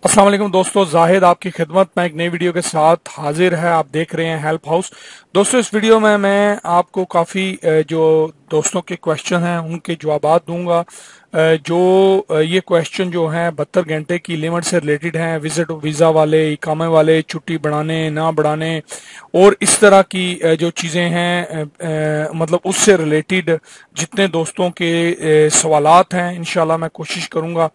अस्सलाम वालेकुम दोस्तों, जाहिद आपकी खिदमत में एक नई वीडियो के साथ हाजिर है। आप देख रहे हैं हेल्प हाउस। दोस्तों, इस वीडियो में मैं आपको काफ़ी जो दोस्तों के क्वेश्चन हैं उनके जवाबात दूंगा। ये क्वेश्चन जो हैं 72 घंटे की लिमिट से रिलेटेड हैं, विजिट वीज़ा वाले, इकामे वाले, छुट्टी बढ़ाने ना बढ़ाने और इस तरह की जो चीज़ें हैं मतलब उससे रिलेटेड जितने दोस्तों के सवालात हैं, इंशाल्लाह मैं कोशिश करूंगा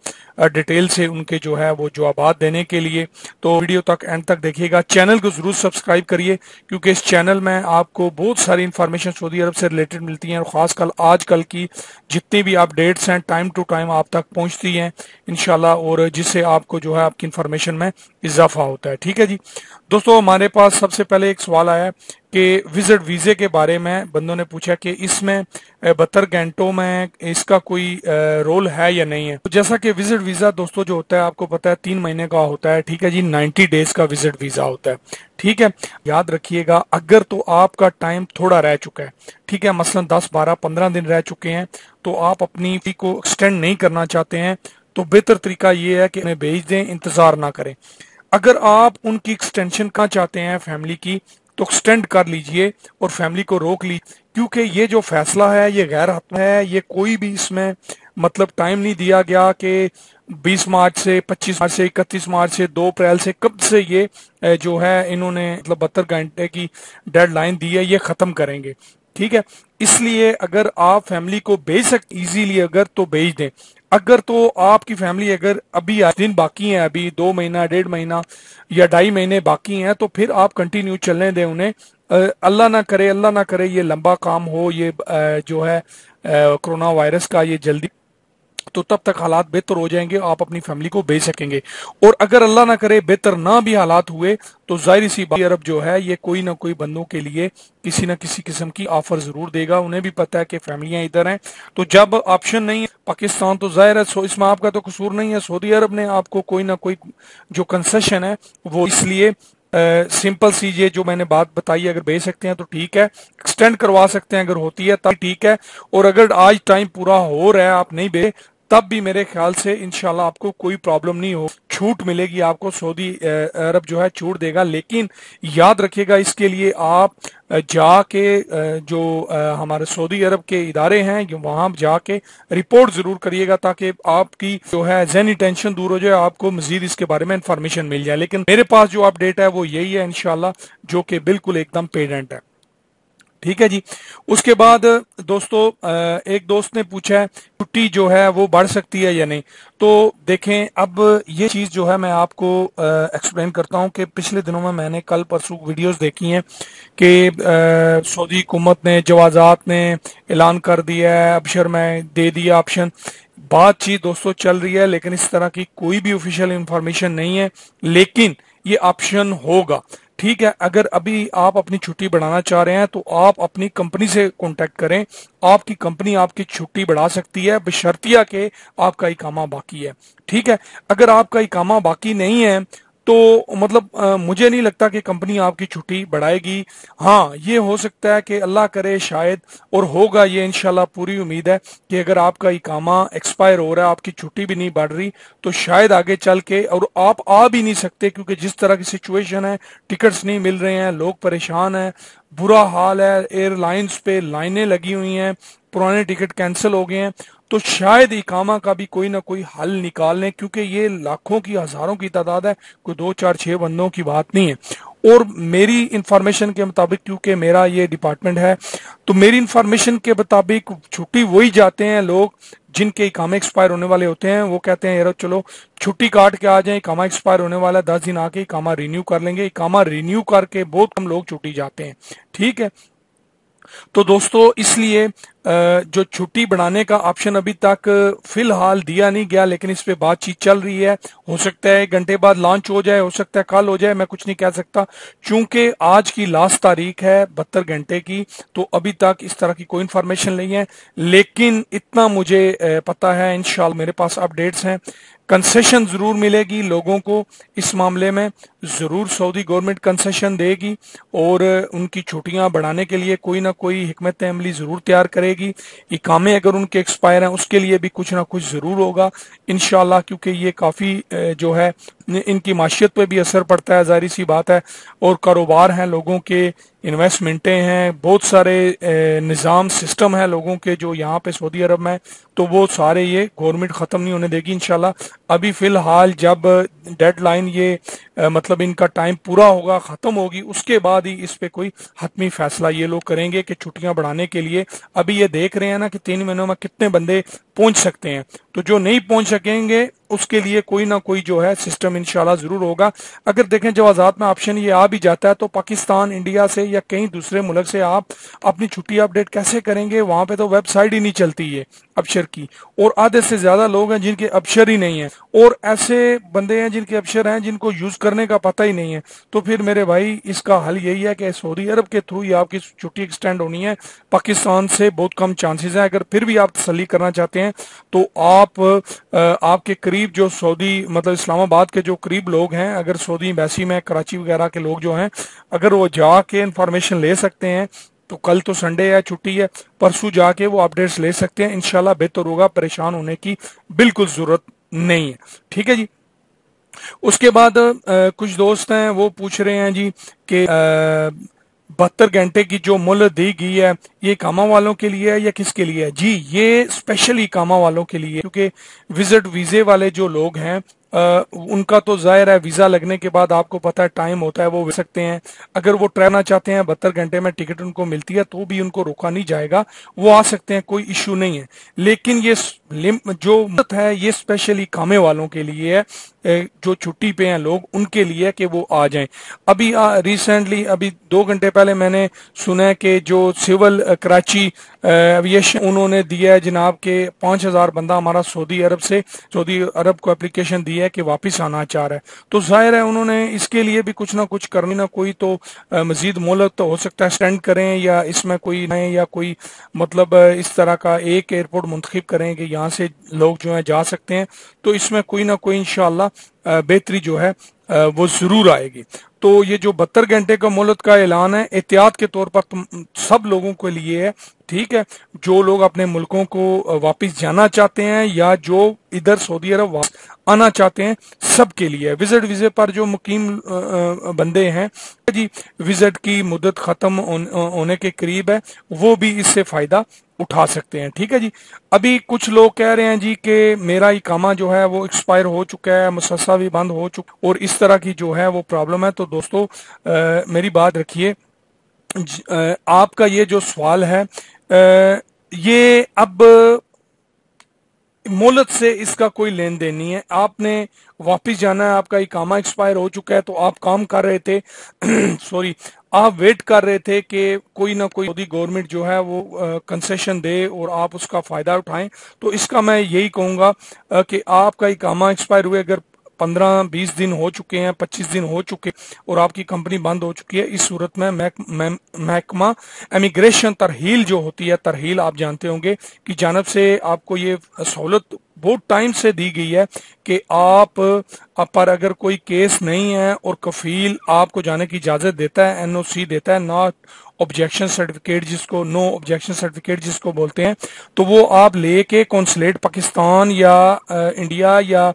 डिटेल से उनके जो है वो जवाबात देने के लिए। तो वीडियो तक एंड तक देखिएगा। चैनल को जरूर सब्सक्राइब करिए क्योंकि इस चैनल में आपको बहुत सारी इंफॉर्मेशन सऊदी अरब से रिलेटेड मिलती हैं और खासकर आजकल की जितनी भी अपडेट्स हैं टाइम टू टाइम आप तक पहुंचती हैं इंशाल्लाह, और जिससे आपको जो है आपकी इंफॉर्मेशन में इजाफा होता है। ठीक है जी दोस्तों, हमारे पास सबसे पहले एक सवाल आया कि विजिट वीजे के बारे में। बंदों ने पूछा कि इसमें 72 घंटों में इसका कोई रोल है या नहीं है। तो जैसा कि विजिट वीजा दोस्तों जो होता है आपको पता है 3 महीने का होता है। ठीक है जी, 90 डेज का विजिट वीजा होता है। ठीक है, याद रखिएगा अगर तो आपका टाइम थोड़ा रह चुका है, ठीक है, मसलन 10 12 15 दिन रह चुके हैं, तो आप अपनी फी को एक्सटेंड नहीं करना चाहते हैं तो बेहतर तरीका ये है कि उन्हें भेज दें, इंतजार ना करें। अगर आप उनकी एक्सटेंशन करना चाहते हैं फैमिली की तो एक्सटेंड कर लीजिए और फैमिली को रोक लीजिए, क्योंकि ये जो फैसला है ये गैर हतमी है। ये कोई भी इसमें मतलब टाइम नहीं दिया गया कि 20 मार्च से 25 मार्च से 31 मार्च से 2 अप्रैल से कब से ये जो है इन्होंने मतलब 72 घंटे की डेडलाइन दी है ये खत्म करेंगे। ठीक है, इसलिए अगर आप फैमिली को भेज सकते इजीली अगर तो भेज दें। अगर तो आपकी फैमिली अगर अभी 8 दिन बाकी हैं, अभी 2 महीना 1.5 महीना या 2.5 महीने बाकी हैं, तो फिर आप कंटिन्यू चलने दें उन्हें। अल्लाह ना करे ये लंबा काम हो, ये जो है कोरोना वायरस का ये जल्दी, तो तब तक हालात बेहतर हो जाएंगे, आप अपनी फैमिली को भेज सकेंगे। और अगर अल्लाह ना करे बेहतर ना भी हालात हुए तो जाहिर सी बात अरब जो है ये कोई ना कोई बंदों के लिए किसी न किसी किस्म की ऑफर जरूर देगा। उन्हें भी पता है कि फैमिलियां इधर हैं, तो जब ऑप्शन नहीं है पाकिस्तान तो जाहिर है इसमें आपका तो कसूर नहीं है। सऊदी अरब ने आपको कोई ना कोई जो कंसेशन है वो इसलिए सिंपल सी ये जो मैंने बात बताई, अगर भेज सकते हैं तो ठीक है, एक्सटेंड करवा सकते हैं अगर होती है तब ठीक है, और अगर आज टाइम पूरा हो रहा है आप नहीं भेज तब भी मेरे ख्याल से इंशाल्लाह आपको कोई प्रॉब्लम नहीं हो, छूट मिलेगी आपको। सऊदी अरब जो है छूट देगा, लेकिन याद रखिएगा इसके लिए आप जाके जो हमारे सऊदी अरब के इदारे हैं वहां जाके रिपोर्ट जरूर करिएगा ताकि आपकी जो है ज़हनी टेंशन दूर हो जाए, आपको मजीद इसके बारे में इंफॉर्मेशन मिल जाए। लेकिन मेरे पास जो अपडेट है वो यही है इंशाल्लाह, जो कि बिल्कुल एकदम पेडेंट है। ठीक है जी, उसके बाद दोस्तों एक दोस्त ने पूछा है छुट्टी जो है वो बढ़ सकती है या नहीं। तो देखें, अब ये चीज जो है मैं आपको एक्सप्लेन करता हूं कि पिछले दिनों में मैंने कल परसों वीडियोस देखी हैं कि सऊदी हुकूमत ने जवाजात ने ऐलान कर दिया है, अबशर में दे दिया ऑप्शन। बातचीत दोस्तों चल रही है लेकिन इस तरह की कोई भी ऑफिशियल इंफॉर्मेशन नहीं है, लेकिन ये ऑप्शन होगा। ठीक है, अगर अभी आप अपनी छुट्टी बढ़ाना चाह रहे हैं तो आप अपनी कंपनी से कांटेक्ट करें, आपकी कंपनी आपकी छुट्टी बढ़ा सकती है बशर्तिया के आपका इकामा बाकी है। ठीक है, अगर आपका इकामा बाकी नहीं है तो मतलब मुझे नहीं लगता कि कंपनी आपकी छुट्टी बढ़ाएगी। हाँ, ये हो सकता है कि अल्लाह करे शायद, और होगा ये इंशाल्लाह, पूरी उम्मीद है कि अगर आपका इकामा एक्सपायर हो रहा है, आपकी छुट्टी भी नहीं बढ़ रही, तो शायद आगे चल के, और आप आ भी नहीं सकते क्योंकि जिस तरह की सिचुएशन है, टिकट्स नहीं मिल रहे हैं, लोग परेशान हैं, बुरा हाल है, एयरलाइंस पे लाइनें लगी हुई हैं, पुराने टिकट कैंसिल हो गए हैं, तो शायद इकामा का भी कोई ना कोई हल निकाल लें, क्योंकि ये लाखों की हजारों की तादाद है, कोई 2 4 6 बंदों की बात नहीं है। और मेरी इंफॉर्मेशन के मुताबिक, क्योंकि मेरा ये डिपार्टमेंट है, तो मेरी इंफॉर्मेशन के मुताबिक छुट्टी वही जाते हैं लोग जिनके इकामे एक्सपायर होने वाले होते हैं। वो कहते हैं यार चलो छुट्टी काट के आ जाए, इकामा एक्सपायर होने वाला है, 10 दिन आके इकामा रिन्यू कर लेंगे। इकामा रिन्यू करके बहुत कम लोग छुट्टी जाते हैं। ठीक है, तो दोस्तों इसलिए जो छुट्टी बढ़ाने का ऑप्शन अभी तक फिलहाल दिया नहीं गया, लेकिन इस पे बातचीत चल रही है। हो सकता है 1 घंटे बाद लॉन्च हो जाए, हो सकता है कल हो जाए, मैं कुछ नहीं कह सकता। चूंकि आज की लास्ट तारीख है 72 घंटे की, तो अभी तक इस तरह की कोई इंफॉर्मेशन नहीं है। लेकिन इतना मुझे पता है, इंशाल्लाह मेरे पास अपडेट्स हैं, कंसेशन जरूर मिलेगी लोगों को इस मामले में, जरूर सऊदी गवर्नमेंट कंसेशन देगी और उनकी छुट्टियां बढ़ाने के लिए कोई ना कोई हिकमत अमली जरूर तैयार करेगी। इकामे अगर उनके एक्सपायर हैं उसके लिए भी कुछ ना कुछ जरूर होगा इंशाल्लाह, क्योंकि ये काफी जो है इनकी माशियत पे भी असर पड़ता है, जाहिर सी बात है। और कारोबार हैं लोगों के, इन्वेस्टमेंटें हैं, बहुत सारे निज़ाम सिस्टम है लोगों के जो यहाँ पे सऊदी अरब में, तो वो सारे ये गवर्नमेंट ख़त्म नहीं होने देगी इंशाल्लाह। अभी फ़िलहाल जब डेडलाइन ये मतलब इनका टाइम पूरा होगा, ख़त्म होगी, उसके बाद ही इस पे कोई हतमी फैसला ये लोग करेंगे कि छुट्टियां बढ़ाने के लिए। अभी ये देख रहे हैं ना कि 3 महीनों में कितने बंदे पहुंच सकते हैं, तो जो नहीं पहुंच सकेंगे उसके लिए कोई ना कोई जो है सिस्टम इंशाल्लाह जरूर होगा। अगर देखें जवाजात में ऑप्शन ये आ भी जाता है तो पाकिस्तान, इंडिया से या कहीं दूसरे मुल्क से आप अपनी छुट्टी अपडेट कैसे करेंगे? वहां पे तो वेबसाइट ही नहीं चलती है अबशर की, और आधे से ज्यादा लोग हैं जिनके अबशर ही नहीं है, और ऐसे बंदे हैं जिनके अबशर हैं जिनको यूज करने का पता ही नहीं है। तो फिर मेरे भाई इसका हल यही है कि सऊदी अरब के थ्रू ही आपकी छुट्टी एक्सटेंड होनी है। पाकिस्तान से बहुत कम चांसेस है। अगर फिर भी आप तसल्ली करना चाहते हैं तो आप आपके करीब जो सऊदी मतलब इस्लामाबाद के जो करीब लोग हैं, अगर सऊदी एम्बेसी में कराची वगैरह के लोग जो हैं, अगर वो जाके इंफॉर्मेशन ले सकते हैं तो कल तो संडे है, छुट्टी है, परसों जाके वो अपडेट्स ले सकते हैं, इंशाल्लाह बेहतर होगा। परेशान होने की बिल्कुल जरूरत नहीं है, ठीक है जी। उसके बाद कुछ दोस्त हैं वो पूछ रहे हैं जी कि 72 घंटे की जो मोहलत दी गई है ये कामा वालों के लिए है या किसके लिए है? जी ये स्पेशली कामा वालों के लिए, क्योंकि विजिट वीजे वाले जो लोग हैं उनका तो जाहिर है वीजा लगने के बाद आपको पता है टाइम होता है, वो सकते हैं। अगर वो ट्रैवल चाहते हैं 72 घंटे में टिकट उनको मिलती है तो भी उनको रोका नहीं जाएगा, वो आ सकते हैं, कोई इश्यू नहीं है। लेकिन ये जो मदद है ये स्पेशली कामे वालों के लिए है, जो छुट्टी पे हैं लोग उनके लिए कि वो आ जाएं। अभी रिसेंटली अभी 2 घंटे पहले मैंने सुना है कि जो सिविल कराची एविएशन उन्होंने दिया है जनाब के 5,000 बंदा हमारा सऊदी अरब को एप्लीकेशन दी है कि वापस आना चाह रहा है। तो जाहिर है उन्होंने इसके लिए भी कुछ ना कुछ करनी ना कोई तो मजीद मोहलत तो हो सकता है स्टेंड करें, या इसमें कोई नए या कोई मतलब इस तरह का एक एयरपोर्ट मुंतखब करें कि यहाँ से लोग जो है जा सकते हैं। तो इसमें कोई ना कोई इंशाअल्लाह बेहतरी जो है वो जरूर आएगी। तो ये जो 72 घंटे का मोहलत का ऐलान है एहतियात के तौर पर सब लोगों के लिए है, ठीक है, जो लोग अपने मुल्कों को वापस जाना चाहते हैं या जो इधर सऊदी अरब आना चाहते हैं सबके लिए। विजिट वीजे पर जो मुकीम बंदे हैं जी, विजिट की मुद्दत खत्म होने के करीब है, वो भी इससे फायदा उठा सकते हैं, ठीक है जी। अभी कुछ लोग कह रहे हैं जी कि मेरा इकामा जो है वो एक्सपायर हो चुका है, मुसस्सा भी बंद हो चुका, और इस तरह की जो है वो प्रॉब्लम है। तो दोस्तों मेरी बात रखिए, आपका ये जो सवाल है ये अब मोहलत से इसका कोई लेन देन नहीं है। आपने वापस जाना है, आपका इकामा एक्सपायर हो चुका है, तो आप काम कर रहे थे सॉरी, आप वेट कर रहे थे कि कोई ना कोई सऊदी गवर्नमेंट जो है वो कंसेशन दे और आप उसका फायदा उठाएं। तो इसका मैं यही कहूंगा कि आपका इकामा एक्सपायर हुए अगर 15-20 दिन हो चुके हैं, 25 दिन हो चुके और आपकी कंपनी बंद हो चुकी है, इस सूरत में महकमा इमिग्रेशन तरहील जो होती है, तरहील आप जानते होंगे कि जानब से आपको ये सहूलत बहुत टाइम से दी गई है कि आप पर अगर कोई केस नहीं है और कफील आपको जाने की इजाजत देता है, एनओसी देता है, नॉट ऑब्जेक्शन सर्टिफिकेट जिसको नो ऑब्जेक्शन सर्टिफिकेट जिसको बोलते हैं, तो वो आप लेके कौंसलेट पाकिस्तान या इंडिया या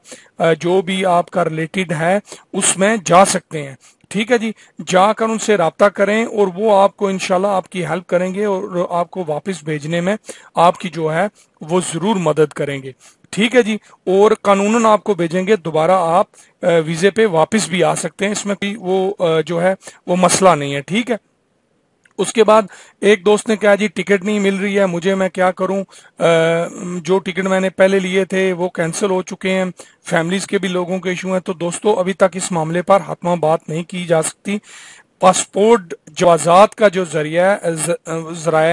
जो भी आपका रिलेटेड है उसमें जा सकते हैं, ठीक है जी। जाकर उनसे राब्ता करें और वो आपको इंशाल्लाह आपकी हेल्प करेंगे और आपको वापस भेजने में आपकी जो है वो जरूर मदद करेंगे, ठीक है जी। और कानूनन आपको भेजेंगे, दोबारा आप वीजे पे वापस भी आ सकते हैं, इसमें भी वो जो है वो मसला नहीं है, ठीक है। उसके बाद एक दोस्त ने कहा जी टिकट नहीं मिल रही है मुझे, मैं क्या करूं? जो टिकट मैंने पहले लिए थे वो कैंसिल हो चुके हैं, फैमिलीज के भी लोगों के इशू हैं। तो दोस्तों अभी तक इस मामले पर हतमा बात नहीं की जा सकती। पासपोर्ट जवाजात का जो जराया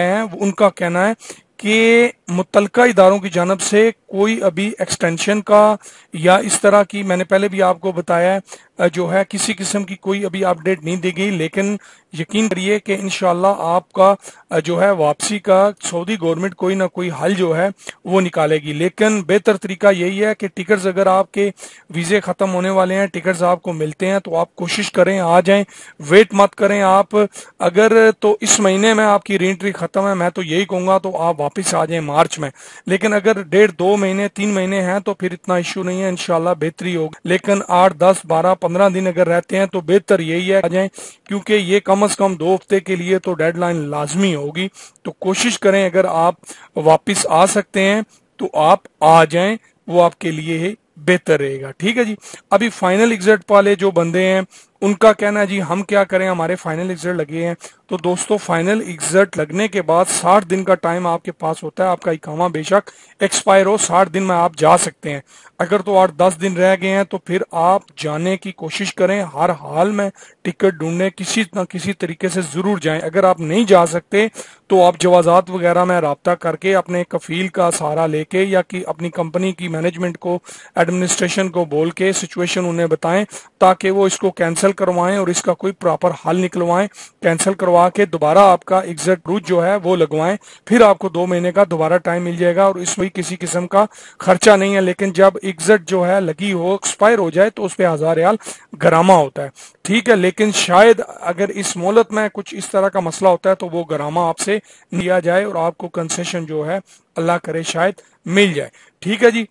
है उनका कहना है कि मुतलका इदारों की जानब से कोई अभी एक्सटेंशन का या इस तरह की, मैंने पहले भी आपको बताया है, जो है किसी किस्म की कोई अभी अपडेट नहीं दी गई। लेकिन यकीन करिए कि इंशाल्लाह आपका जो है वापसी का सऊदी गवर्नमेंट कोई ना कोई हल जो है वो निकालेगी। लेकिन बेहतर तरीका यही है कि टिकट्स अगर आपके वीजे खत्म होने वाले हैं, टिकट्स आपको मिलते हैं, तो आप कोशिश करें आ जाएं, वेट मत करें। आप अगर तो इस महीने में आपकी री एंट्री खत्म है, मैं तो यही कहूंगा तो आप वापस आ जाएं मार्च में। लेकिन अगर 1.5-2 महीने 3 महीने हैं तो फिर इतना इश्यू नहीं है, इंशाल्लाह बेहतरी होगी। लेकिन 8, 10, 12, 15 दिन अगर रहते हैं तो बेहतर यही है आ जाएं, क्योंकि ये कम से कम 2 हफ्ते के लिए तो डेडलाइन लाजमी होगी। तो कोशिश करें अगर आप वापस आ सकते हैं तो आप आ जाएं, वो आपके लिए बेहतर रहेगा। ठीक है जी। अभी फाइनल एग्जिट वाले जो बंदे हैं उनका कहना है जी हम क्या करें, हमारे फाइनल एग्जिट लगे हैं। तो दोस्तों फाइनल एग्जिट लगने के बाद 60 दिन का टाइम आपके पास होता है। आपका इकामा बेशक एक्सपायर हो, 60 दिन में आप जा सकते हैं। अगर तो 8-10 दिन रह गए हैं तो फिर आप जाने की कोशिश करें, हर हाल में टिकट ढूंढने किसी न किसी तरीके से जरूर जाएं। अगर आप नहीं जा सकते तो आप जवाजात वगैरह में राब्ता करके अपने कफील का सहारा लेके या कि अपनी कंपनी की मैनेजमेंट को, एडमिनिस्ट्रेशन को बोल के सिचुएशन उन्हें बताएं ताकि वो इसको कैंसिल करवाएं और इसका कोई प्रॉपर हल निकलवाएं। कैंसिल करवा के दोबारा आपका एग्जिट रूट जो है वो लगवाएं, फिर आपको 2 महीने का दोबारा टाइम मिल जाएगा और इसमें किसी किस्म का खर्चा नहीं है। लेकिन जब एग्जिट जो है लगी हो, एक्सपायर हो जाए तो उस पर 1000 रियाल गरामा होता है। ठीक है, लेकिन शायद अगर इस मोहलत में कुछ इस तरह का मसला होता है तो वो गरामा आपसे लिया जाए और आपको कंसेशन जो है अल्लाह करे शायद मिल जाए। ठीक है जी।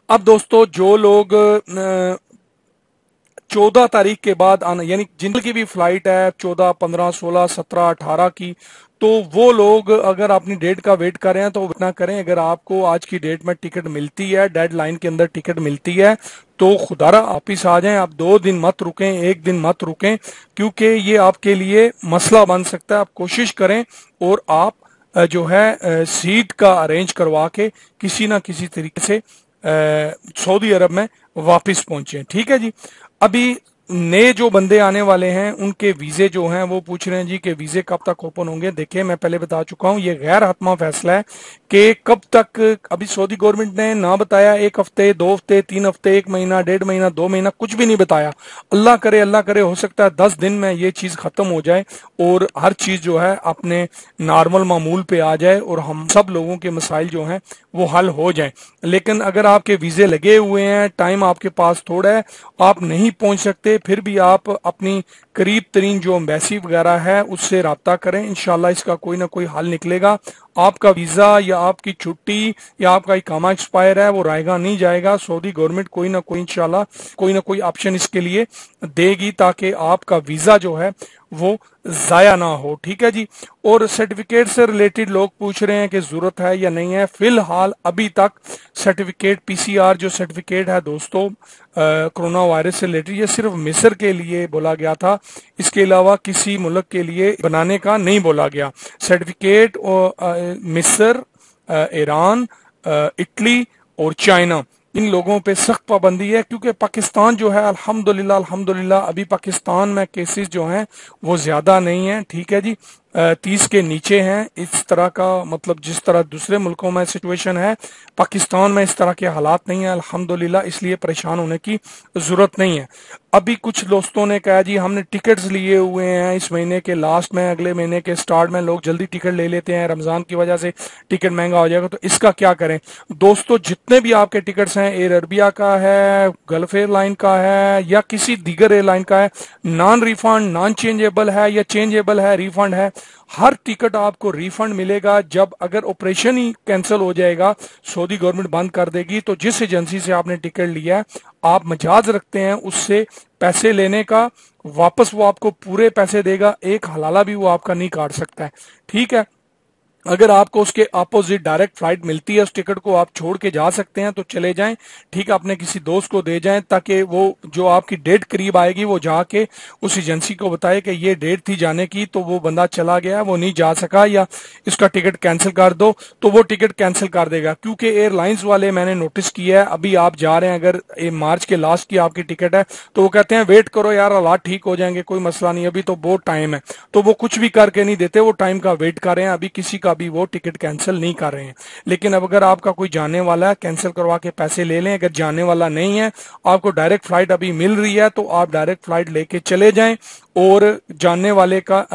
अब दोस्तों जो लोग 14 तारीख के बाद आना, यानी जिनकी भी फ्लाइट है 14, 15, 16, 17, 18 की, तो वो लोग अगर अपनी डेट का वेट कर रहे हैं तो ना करें। अगर आपको आज की डेट में टिकट मिलती है, डेडलाइन के अंदर टिकट मिलती है, तो खुदारा वापिस आ जाएं। आप 2 दिन मत रुकें, 1 दिन मत रुकें, क्योंकि ये आपके लिए मसला बन सकता है। आप कोशिश करें और आप जो है सीट का अरेंज करवा के किसी ना किसी तरीके से सऊदी अरब में वापस पहुंचे। ठीक है जी। अभी नए जो बंदे आने वाले हैं उनके वीजे जो हैं वो पूछ रहे हैं जी कि वीजे कब तक ओपन होंगे। देखिए मैं पहले बता चुका हूं ये गैर हतमा फैसला है कि कब तक, अभी सऊदी गवर्नमेंट ने ना बताया 1 हफ्ते, 2 हफ्ते, 3 हफ्ते, 1 महीना, 1.5 महीना, 2 महीना, कुछ भी नहीं बताया। अल्लाह करे हो सकता है 10 दिन में ये चीज खत्म हो जाए और हर चीज जो है अपने नॉर्मल मामूल पे आ जाए और हम सब लोगों के मसाइल जो हैं वो हल हो जाए। लेकिन अगर आपके वीजे लगे हुए हैं, टाइम आपके पास थोड़ा है, आप नहीं पहुंच सकते, फिर भी आप अपनी करीब तरीन जो एम्बेसी वगैरह है उससे राब्ता करें। इंशाल्लाह इसका कोई ना कोई हल निकलेगा। आपका वीजा या आपकी छुट्टी या आपका इकामा एक्सपायर है वो रायगा नहीं जाएगा। सऊदी गवर्नमेंट कोई ना कोई इंशाल्लाह कोई ना कोई ऑप्शन इसके लिए देगी ताकि आपका वीजा जो है वो जाया ना हो। ठीक है जी। और सर्टिफिकेट से रिलेटेड लोग पूछ रहे हैं कि जरूरत है या नहीं है। फिलहाल अभी तक सर्टिफिकेट पीसीआर जो सर्टिफिकेट है दोस्तों कोरोना वायरस से रिलेटेड, ये सिर्फ मिस्र के लिए बोला गया था, इसके अलावा किसी मुल्क के लिए बनाने का नहीं बोला गया। सर्टिफिकेट मिस्र, ईरान, इटली और चाइना, इन लोगों पे सख्त पाबंदी है, क्योंकि पाकिस्तान जो है अल्हम्दुलिल्लाह अभी पाकिस्तान में केसेस जो हैं वो ज्यादा नहीं है। ठीक है जी। 30 के नीचे हैं। इस तरह का मतलब जिस तरह दूसरे मुल्कों में सिचुएशन है, पाकिस्तान में इस तरह के हालात नहीं है अल्हम्दुलिल्लाह, इसलिए परेशान होने की जरूरत नहीं है। अभी कुछ दोस्तों ने कहा जी हमने टिकट्स लिए हुए हैं इस महीने के लास्ट में, अगले महीने के स्टार्ट में लोग जल्दी टिकट ले लेते हैं, रमजान की वजह से टिकट महंगा हो जाएगा, तो इसका क्या करें। दोस्तों जितने भी आपके टिकट्स हैं, एयर अरबिया का है, गल्फ एयरलाइन का है या किसी दीगर एयरलाइन का है, नॉन रिफंड, नॉन चेंजेबल है या चेंजेबल है, रिफंड है, हर टिकट आपको रिफंड मिलेगा। जब अगर ऑपरेशन ही कैंसिल हो जाएगा, सऊदी गवर्नमेंट बंद कर देगी, तो जिस एजेंसी से आपने टिकट लिया है आप मजाज रखते हैं उससे पैसे लेने का, वापस वो आपको पूरे पैसे देगा, एक हलाला भी वो आपका नहीं काट सकता है। ठीक है। अगर आपको उसके अपोजिट डायरेक्ट फ्लाइट मिलती है, उस टिकट को आप छोड़ के जा सकते हैं तो चले जाएं। ठीक है, अपने किसी दोस्त को दे जाएं ताकि वो जो आपकी डेट करीब आएगी वो जाके उस एजेंसी को बताए कि ये डेट थी जाने की, तो वो बंदा चला गया, वो नहीं जा सका या इसका टिकट कैंसिल कर दो, तो वो टिकट कैंसिल कर देगा। क्योंकि एयरलाइंस वाले मैंने नोटिस किया है, अभी आप जा रहे हैं, अगर मार्च के लास्ट की आपकी टिकट है तो वो कहते हैं वेट करो यार, हालात ठीक हो जाएंगे, कोई मसला नहीं, अभी तो बहुत टाइम है, तो वो कुछ भी करके नहीं देते, वो टाइम का वेट कर रहे हैं, अभी किसी का भी वो टिकट कैंसिल नहीं कर रहे हैं। लेकिन अब अगर आपका कोई जाने वाला है, कैंसिल करवा के पैसे ले लें। अगर जाने वाला नहीं है, आपको डायरेक्ट फ्लाइट अभी मिल रही है, तो आप डायरेक्ट फ्लाइट लेके चले जाएं और जानने वाले का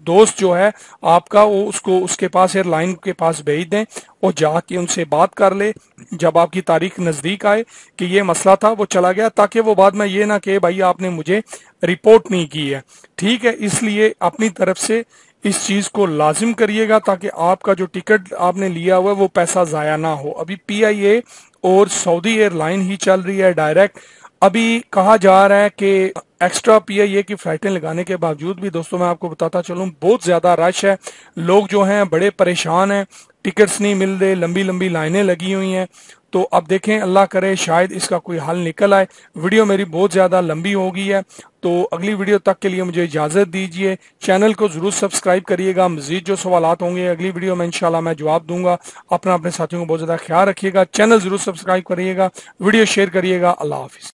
दोस्त जो है आपका, वो उसको उसके पास एयरलाइन के पास भेज दें और जाके उनसे बात कर ले जब आपकी तारीख नजदीक आए कि ये मसला था, वो चला गया, ताकि वो बाद में ये ना कहे भाई आपने मुझे रिपोर्ट नहीं की है। ठीक है, इसलिए अपनी तरफ से इस चीज को लाजिम करिएगा ताकि आपका जो टिकट आपने लिया हुआ है वो पैसा जाया ना हो। अभी PIA और सऊदी एयरलाइन ही चल रही है डायरेक्ट। अभी कहा जा रहा है कि एक्स्ट्रा PIA की फ्लाइटें लगाने के बावजूद भी दोस्तों मैं आपको बताता चलूं बहुत ज्यादा रश है, लोग जो हैं बड़े परेशान हैं, टिकट्स नहीं मिल रहे, लंबी लंबी लाइनें लगी हुई हैं। तो अब देखें, अल्लाह करे शायद इसका कोई हल निकल आए। वीडियो मेरी बहुत ज्यादा लंबी हो गई है, तो अगली वीडियो तक के लिए मुझे इजाजत दीजिए। चैनल को जरूर सब्सक्राइब करिएगा, मजीद जो सवालात होंगे अगली वीडियो में इंशाल्लाह मैं जवाब दूंगा। अपना अपने साथियों को बहुत ज्यादा ख्याल रखिएगा, चैनल जरूर सब्सक्राइब करिएगा, वीडियो शेयर करिएगा। अल्लाह हाफिज।